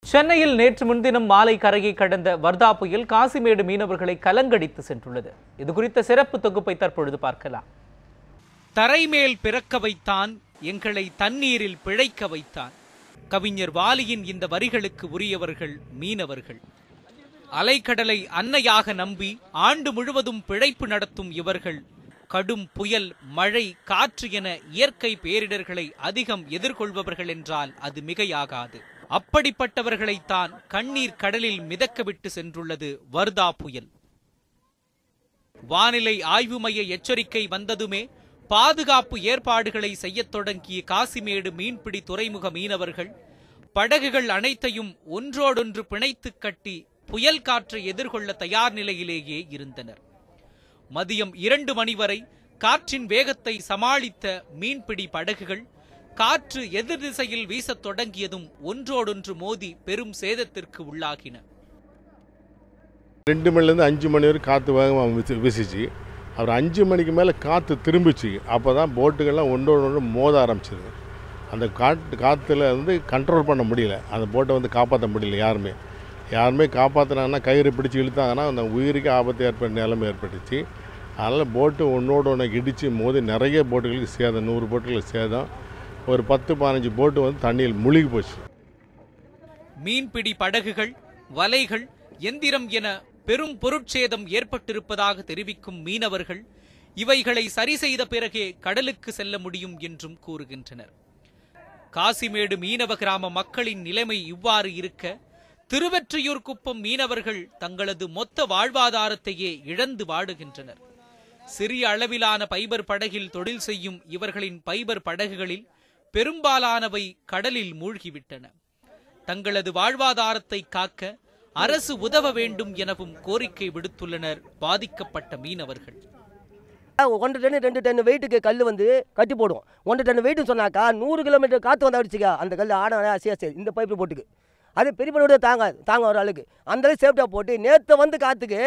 சென்னையில் நேற்று முன்தினம் மாலை கரையை கடந்த வர்தா புயல் காசிமேடு மீனவர்களை கலங்கடித்து சென்றுள்ளது. இது குறித்த சிறப்பு தொகுப்பை தற்பொழுது பார்க்கலாம். தரைமேல் பிறக்க வைத்தான், எங்களை தண்ணீரில் பிழைக்க வைத்தான். கவிஞர் வாலியின் இந்த வரிகளுக்கு உரியவர்கள் மீனவர்கள். அலைக்கடலை அன்னையாக நம்பி ஆண்டு முழுவதும் பிழைப்பு நடத்தும் இவர்கள் கடும் புயல், மழை, காற்று என இயற்கை பேரிடர்களை அதிகம் எதிர்கொள்பவர்கள் என்றால் அது மிகையாகாது. அப்படிப்பட்டவர்களைத்தான் கண்ணீர் கடலில் மிதக்கவிட்டு சென்றுள்ளது வர்தா புயல். வானிலை ஆய்வு மைய எச்சரிக்கை வந்ததுமே பாதுகாப்பு ஏற்பாடுகளை செய்யத் தொடங்கிய காசிமேடு மீன்பிடி துறைமுக மீனவர்கள் படகுகள் அனைத்தையும் ஒன்றோடொன்று பிணைத்து கட்டி புயல் காற்றை எதிர்கொள்ள தயார் நிலையிலேயே இருந்தனர். மதியம் 2 மணி வரை காற்றின் வேகத்தை சமாளித்த மீன்பிடி படகுகள் காற்று எதிர் திசையில் வீசத் தொடங்கியதும் ஒன்றோடொன்று மோதி பெரும் சேதத்திற்கு உள்ளாகின. 2 மணிலேருந்து 5 மணி வரை காற்று வேகமாக வீசிச்சு. அப்புறம் 5 மணிக்கு மேலே காற்று திரும்பிச்சு. அப்போ தான் போட்டுகள்லாம் ஒன்றோடு மோத ஆரம்பிச்சிது. அந்த காற்றுல கண்ட்ரோல் பண்ண முடியல. அந்த போட்டை காப்பாற்ற முடியல. யாருமே காப்பாற்றினாங்கன்னா கயிறு பிடிச்சி இழுத்தாங்கன்னா அந்த உயிருக்கு ஆபத்து ஏற்பட்ட நிலைமை ஏற்பட்டுச்சு. அதனால் போட்டு ஒன்றோடு ஒன்று இடித்து மோதி நிறைய போட்டுகளுக்கு சேதம், 100 போட்டுகளுக்கு சேதம். ஒரு 10-15 போட்டு தண்ணியில் முழுகி போச்சு. மீன்பிடி படகுகள், வலைகள், எந்திரம் என பெரும் பொருட்சேதம் ஏற்பட்டிருப்பதாக தெரிவிக்கும் மீனவர்கள் இவைகளை சரி செய்த பிறகே கடலுக்கு செல்ல முடியும் என்றும் கூறுகின்றனர். காசிமேடு மீனவ கிராம மக்களின் நிலைமை இவ்வாறு இருக்க, திருவெற்றியூர் குப்பம் மீனவர்கள் தங்களது மொத்த வாழ்வாதாரத்தையே இழந்து வாடுகின்றனர். சிறிய அளவிலான பைபர் படகில் தொழில் செய்யும் இவர்களின் பைபர் படகுகளில் பெரும்பாலானவை கடலில் மூழ்கிவிட்டன. தங்களது வாழ்வாதாரத்தை காக்க அரசு உதவ வேண்டும் எனவும் கோரிக்கை விடுத்துள்ளனர் பாதிக்கப்பட்ட மீனவர்கள். 1 டன் 2 டன் வெயிட்டுக்கு கல் கட்டி போடும். 1 டன் வெயிட்னு சொன்னாக்கா 100 கிலோமீட்டர் காற்று அடிச்சுக்கா அந்த கல் ஆட இந்த பைப்பு போட்டுக்கு அது பெரிய பையோட தாங்க ஒரு ஆளுக்கு அந்த அளவுக்கு சேஃப்டியாக போட்டு நேற்று காற்றுக்கு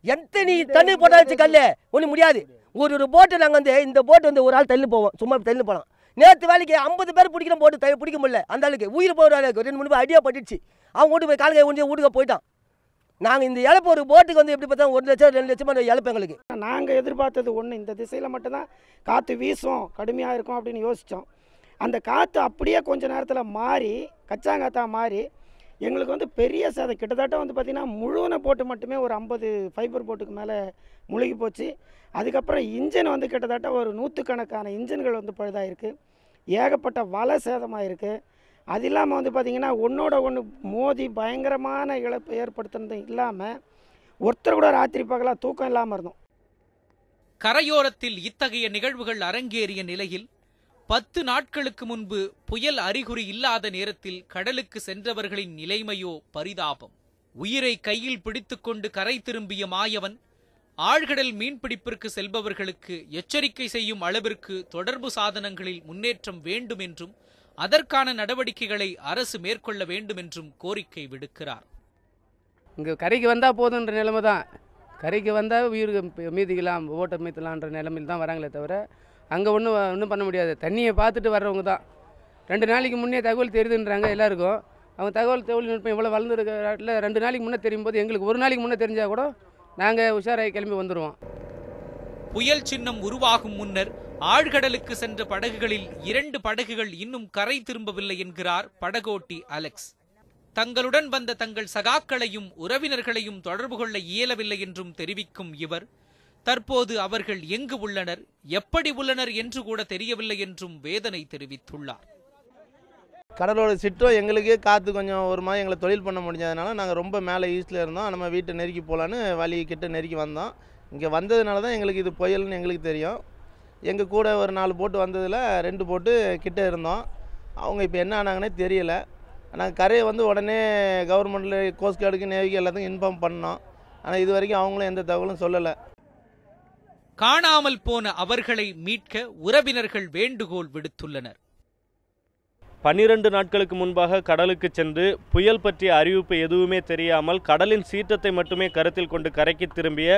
எத்தனை தண்ணி போட்டாச்சு கல் ஒன்றும் முடியாது. ஒரு போட்டு நாங்கள் இந்த போட்டு ஒரு ஆள் தள்ளி போவோம், சும்மா தள்ளி போகலாம். நேற்று வேலைக்கு 50 பேர் பிடிக்கிற போட்டு பிடிக்க முடியல. அந்த ஆளுக்கு உயிர் போகிற ஆளுக்கு 2-3 பேர் அடியாக பட்டுச்சு. அவன் வீட்டு போய் காலகை ஒன்று வீட்டுக்கு போயிட்டான். நாங்கள் இந்த இழப்பு ஒரு போட்டுக்கு எப்படி பார்த்தா 1 லட்சம் 2 லட்சம் இழப்பு எங்களுக்கு. நாங்கள் எதிர்பார்த்தது ஒன்று, இந்த திசையில் மட்டும்தான் காற்று வீசும், கடுமையாக இருக்கும் அப்படின்னு யோசித்தோம். அந்த காற்று அப்படியே கொஞ்சம் நேரத்தில் மாறி கச்சாங்காத்தா மாறி எங்களுக்கு பெரிய சேதம். கிட்டத்தட்ட பார்த்திங்கன்னா முழுவன போட்டு மட்டுமே ஒரு 50 ஃபைபர் போட்டுக்கு மேலே முழுகி போச்சு. அதுக்கப்புறம் இன்ஜின் கிட்டத்தட்ட ஒரு 100கணக்கான இன்ஜின்கள் பழுதாயிருக்கு. ஏகப்பட்ட வலை சேதமாக இருக்குது. அது இல்லாமல் பார்த்திங்கன்னா ஒன்றோட ஒன்று மோதி பயங்கரமான இழப்பு ஏற்படுத்துனது இல்லாமல் ஒருத்தர் கூட ராத்திரி பகலாக தூக்கம் இல்லாமல் இருந்தோம். கரையோரத்தில் இத்தகைய நிகழ்வுகள் அரங்கேறிய நிலையில் 10 நாட்களுக்கு முன்பு புயல் அறிகுறி இல்லாத நேரத்தில் கடலுக்கு சென்றவர்களின் நிலைமையோ பரிதாபம். உயிரை கையில் பிடித்துக்கொண்டு கரை திரும்பிய மாயவன் ஆழ்கடல் மீன்பிடிப்பிற்கு செல்பவர்களுக்கு எச்சரிக்கை செய்யும் அளவிற்கு தொடர்பு சாதனங்களில் முன்னேற்றம் வேண்டும் என்றும் அதற்கான நடவடிக்கைகளை அரசு மேற்கொள்ள வேண்டும் என்றும் கோரிக்கை விடுக்கிறார். இங்கே கரைக்கு வந்தால் போதுன்ற நிலைமை தான். கரைக்கு வந்தால் உயிர் மீதிக்கலாம், ஓட்ட மீத்தலான்ற நிலைமையில் தான் வராங்களே தவிர அங்கே ஒன்றும் பண்ண முடியாது. தண்ணியை பார்த்துட்டு வர்றவங்க தான். 2 நாளைக்கு முன்னே தகவல் தெரியுதுன்றாங்க எல்லாருக்கும். அவங்க தகவல் தொழில்நுட்பம் இவ்வளோ வளர்ந்துருக்கிற 2 நாளைக்கு முன்னே தெரியும் போது எங்களுக்கு 1 நாளைக்கு முன்னே தெரிஞ்சால் கூட நாங்கள் உஷாராகி கிளம்பி வந்துடுவோம். புயல் சின்னம் உருவாகும் முன்னர் ஆழ்கடலுக்கு சென்ற படகுகளில் 2 படகுகள் இன்னும் கரை திரும்பவில்லை என்கிறார் படகோட்டி அலெக்ஸ். தங்களுடன் வந்த தங்கள் சகாக்களையும் உறவினர்களையும் தொடர்பு கொள்ள இயலவில்லை என்றும் தெரிவிக்கும் இவர் தற்போது அவர்கள் எங்கு உள்ளனர், எப்படி உள்ளனர் என்று கூட தெரியவில்லை என்றும் வேதனை தெரிவித்துள்ளார். கடலோட சிட்டம் எங்களுக்கு காற்று கொஞ்சம் ஒரு மாதிரி எங்களை தொழில் பண்ண முடிஞ்சதுனால நாங்கள் ரொம்ப மேலே ஈஸ்டில் இருந்தோம். நம்ம வீட்டை நெருக்கி போகலான்னு வழி கிட்ட நெருக்கி வந்தோம். இங்கே வந்ததுனால தான் எங்களுக்கு இது புயல்னு எங்களுக்கு தெரியும். எங்கள் கூட ஒரு 4 போட்டு வந்ததில் 2 போட்டு கிட்டே இருந்தோம். அவங்க இப்போ என்ன ஆனாங்கன்னே தெரியலை. நாங்கள் கரையை உடனே கவர்மெண்ட்டில் கோஸ்ட் கார்டுக்கு நேவிக்கு எல்லாத்துக்கும் இன்ஃபார்ம் பண்ணோம். ஆனால் இது வரைக்கும் அவங்களும் எந்த தகவலும் சொல்லலை. காணாமல் போன அவர்களை மீட்க உறவினர்கள் வேண்டுகோள் விடுத்துள்ளனர். 12 நாட்களுக்கு முன்பாக கடலுக்கு சென்று புயல் பற்றிய அறிவிப்பு எதுவுமே தெரியாமல் கடலின் சீற்றத்தை மட்டுமே கருத்தில் கொண்டு கரைக்கு திரும்பிய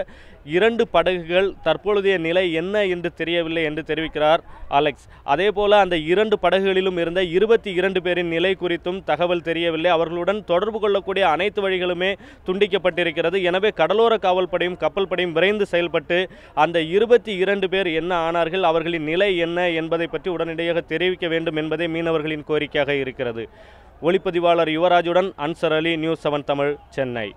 2 படகுகள் தற்பொழுதைய நிலை என்ன என்று தெரியவில்லை என்று தெரிவிக்கிறார் அலெக்ஸ். அதேபோல அந்த 2 படகுகளிலும் இருந்த 22 பேரின் நிலை குறித்தும் தகவல் தெரியவில்லை. அவர்களுடன் தொடர்பு கொள்ளக்கூடிய அனைத்து வழிகளுமே துண்டிக்கப்பட்டிருக்கிறது. எனவே கடலோர காவல் படையும் கப்பல் படையும் விரைந்து செயல்பட்டு அந்த 22 பேர் என்ன ஆனார்கள், அவர்களின் நிலை என்ன என்பதை பற்றி உடனடியாக தெரிவிக்க வேண்டும் என்பதே மீனவர்களின் கோரிக்கையாக இருக்கிறது. ஒளிப்பதிவாளர் யுவராஜுடன் அன்சர் அலி, நியூஸ் 7 தமிழ், சென்னை.